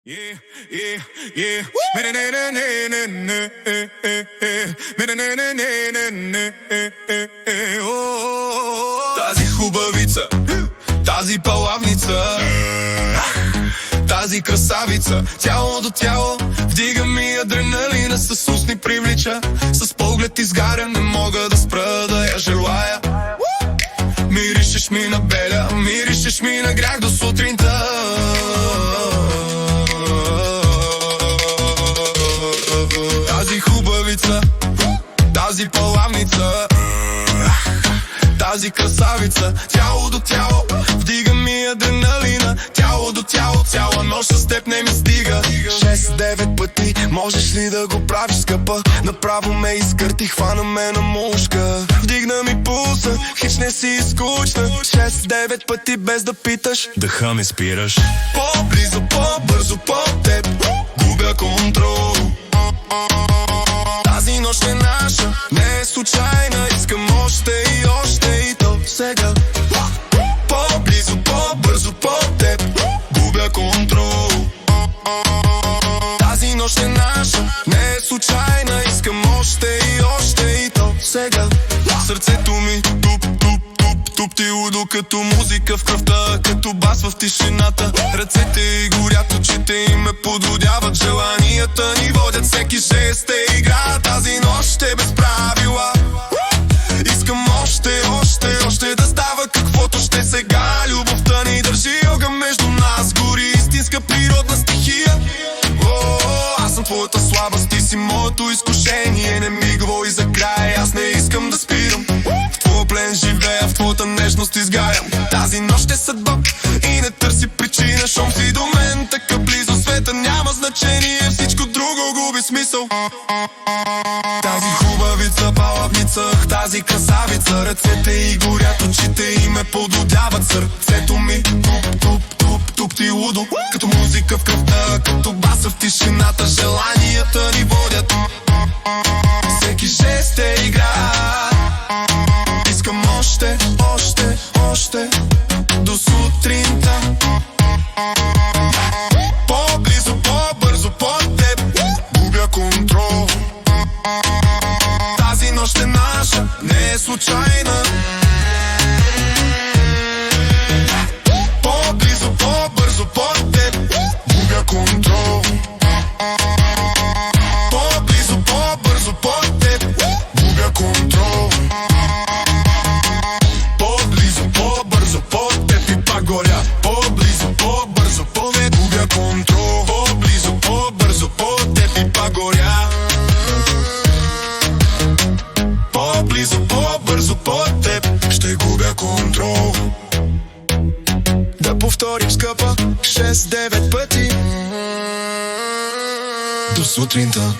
Yeah, yeah, yeah. Тази хубавица, тази палавница, тази красавица, тяло до тяло вдига ми адреналина, с устни привлича, с поглед изгарям, не мога да спра да я желая. Миришеш ми на беля, миришеш ми на грях до сутринта. Тази хубавица, тази палавница, тази красавица, тяло до тяло вдига ми адреналина, тяло до тяло, цяла нощ с теб не ми стига. 6-9 пъти можеш ли да го правиш, скъпа? Направо ме изкърти, хвана ме на мушка, вдигна ми пулса, хич не си скучна. 6-9 пъти без да питаш, дъха ми спираш. По-близо, по-бързо, по-теб губя контрол. Тази нощ е наша, не е случайна, искам още и още, и то сега. По-близо, по-бързо, по-теб губя контрол. Тази нощ е наша, не е случайна, искам още и още, и то сега. Сърцето ми туп, туп, туп, туп ти удо, като музика в кръвта, като бас в тишината. Ръцете й горят, очите им ме подводяват, желанията ни водят, всеки жест е игра. Тази нощ е без правила, искам още, още, още да става каквото ще сега. Любовта ни държи огън между нас, гори истинска природна стихия. Аз съм твоята слабост, ти си моето изкушение. Не ми говори за край, аз не искам да спирам. В твоя плен живея, в твоята нежност изгарям. Тази нощ е съдба и не търси причина, щом си до мен така близо. Света няма значение, всичко друго губи смисъл. Тази хубавица, палавница, тази красавица, ръцете й горят, очите й ме подводяват. Сърцето ми туп, туп, туп, туп ти лудо, като музика в кръвта, като баса в тишината, желанията ни водят. Всеки жест е игра, искам още, още, още до сутринта. По-близо, по-бързо, по-теб губя контрол. Тази нощ е наша, не е случайна. По-близо, по-бързо, по-теб губя контрол. По-близо, по-бързо, по-теб губя контрол. По-близо, по-бързо, по-теб и пак горя. По-близо, по-бързо, по-теб губя контрол. По-близо, по-бързо, по-теб и пак горя. По-близо, по-бързо, по-теб ще губя контрол. Да повторим, скъпа, 6-9 пъти до сутринта.